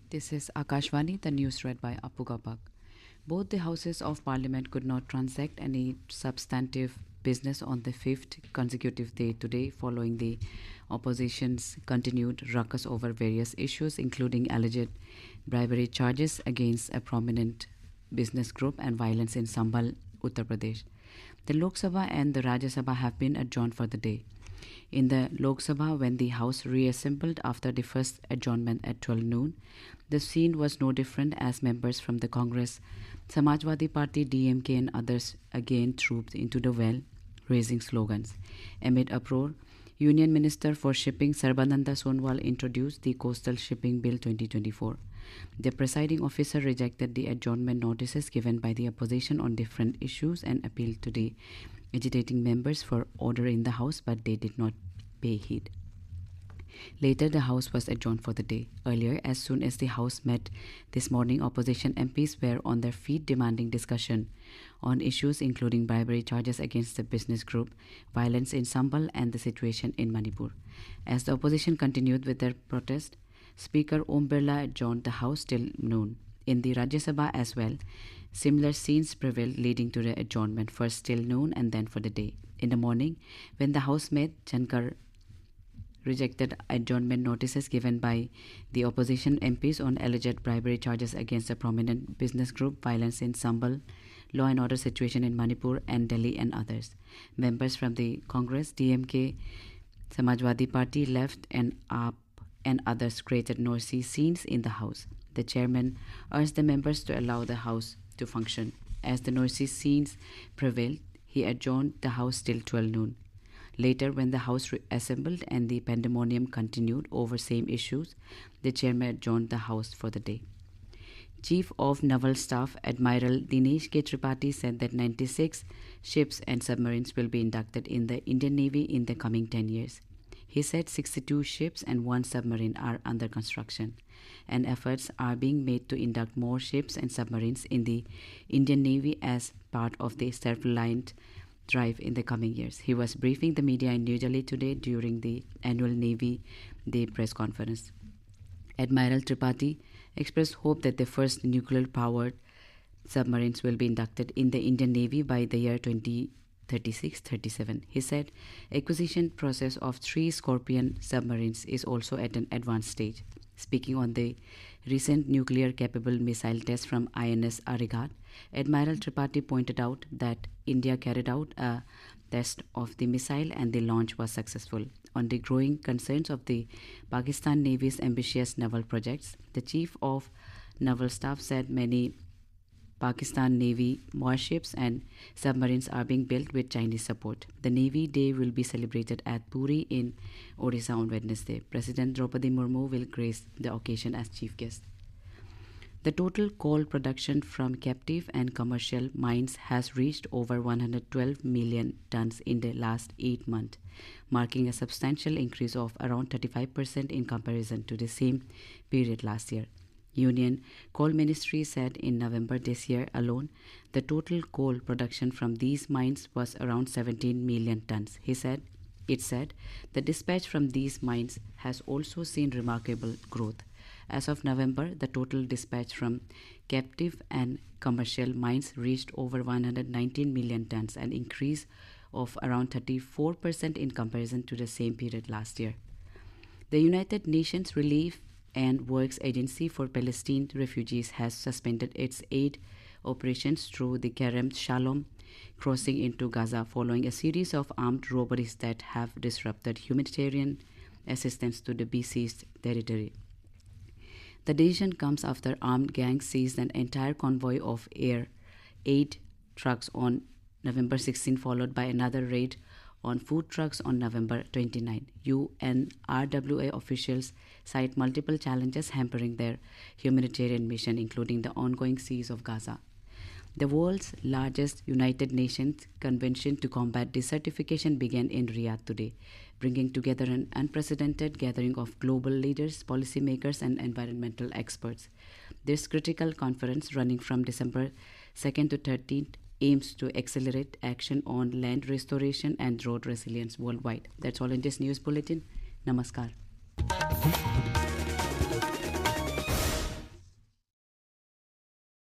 This is Akashvani, the news read by Apu Gapak. Both the houses of parliament could not transact any substantive business on the fifth consecutive day today, following the opposition's continued ruckus over various issues, including alleged bribery charges against a prominent business group and violence in Sambhal, Uttar Pradesh. The Lok Sabha and the Rajya Sabha have been adjourned for the day. In the Lok Sabha, when the House reassembled after the first adjournment at 12 noon, the scene was no different as members from the Congress, Samajwadi Party, DMK, and others again trooped into the well, raising slogans. Amid uproar, Union Minister for Shipping Sarbananda Sonowal introduced the Coastal Shipping Bill 2024. The presiding officer rejected the adjournment notices given by the opposition on different issues and appealed to the agitating members for order in the House, but they did not pay heed. Later, the House was adjourned for the day. Earlier, as soon as the House met this morning, opposition MPs were on their feet demanding discussion on issues including bribery charges against the business group, violence in Sambal, and the situation in Manipur. As the opposition continued with their protest, Speaker Om Birla adjourned the House till noon. In the Rajya Sabha as well, similar scenes prevailed, leading to the adjournment first till noon and then for the day. In the morning, when the House met, Jankar rejected adjournment notices given by the opposition MPs on alleged bribery charges against a prominent business group, violence in Sambal, law and order situation in Manipur and Delhi, and others. Members from the Congress, DMK, Samajwadi Party, Left, and AAP and others created noisy scenes in the House. The chairman urged the members to allow the House to function. As the noisy scenes prevailed, he adjourned the House till 12 noon. Later, when the House assembled and the pandemonium continued over same issues, the chairman adjourned the House for the day. Chief of Naval Staff Admiral Dinesh K. Tripathi said that 96 ships and submarines will be inducted in the Indian Navy in the coming 10 years. He said 62 ships and 1 submarine are under construction, and efforts are being made to induct more ships and submarines in the Indian Navy as part of the self-reliant drive in the coming years. He was briefing the media in New Delhi today during the annual Navy Day press conference. Admiral Tripathi expressed hope that the first nuclear-powered submarines will be inducted in the Indian Navy by the year 2036-37. He said acquisition process of 3 Scorpion submarines is also at an advanced stage. Speaking on the recent nuclear-capable missile test from INS Arigat, Admiral Tripathi pointed out that India carried out a test of the missile and the launch was successful. On the growing concerns of the Pakistan Navy's ambitious naval projects, the Chief of Naval Staff said many Pakistan Navy warships and submarines are being built with Chinese support. The Navy Day will be celebrated at Puri in Odisha on Wednesday. President Draupadi Murmu will grace the occasion as chief guest. The total coal production from captive and commercial mines has reached over 112 million tons in the last 8 months, marking a substantial increase of around 35% in comparison to the same period last year. Union Coal Ministry said in November this year alone, the total coal production from these mines was around 17 million tons. It said the dispatch from these mines has also seen remarkable growth. As of November, the total dispatch from captive and commercial mines reached over 119 million tons, an increase of around 34% in comparison to the same period last year. The United Nations Relief and Works Agency for Palestine Refugees has suspended its aid operations through the Kerem Shalom crossing into Gaza following a series of armed robberies that have disrupted humanitarian assistance to the besieged territory. The decision comes after armed gangs seized an entire convoy of aid trucks on November 16, followed by another raid on food trucks on November 29. UNRWA officials cite multiple challenges hampering their humanitarian mission, including the ongoing siege of Gaza. The world's largest United Nations convention to combat desertification began in Riyadh today, bringing together an unprecedented gathering of global leaders, policymakers, and environmental experts. This critical conference, running from December 2nd to 13th, aims to accelerate action on land restoration and drought resilience worldwide. That's all in this news bulletin. Namaskar.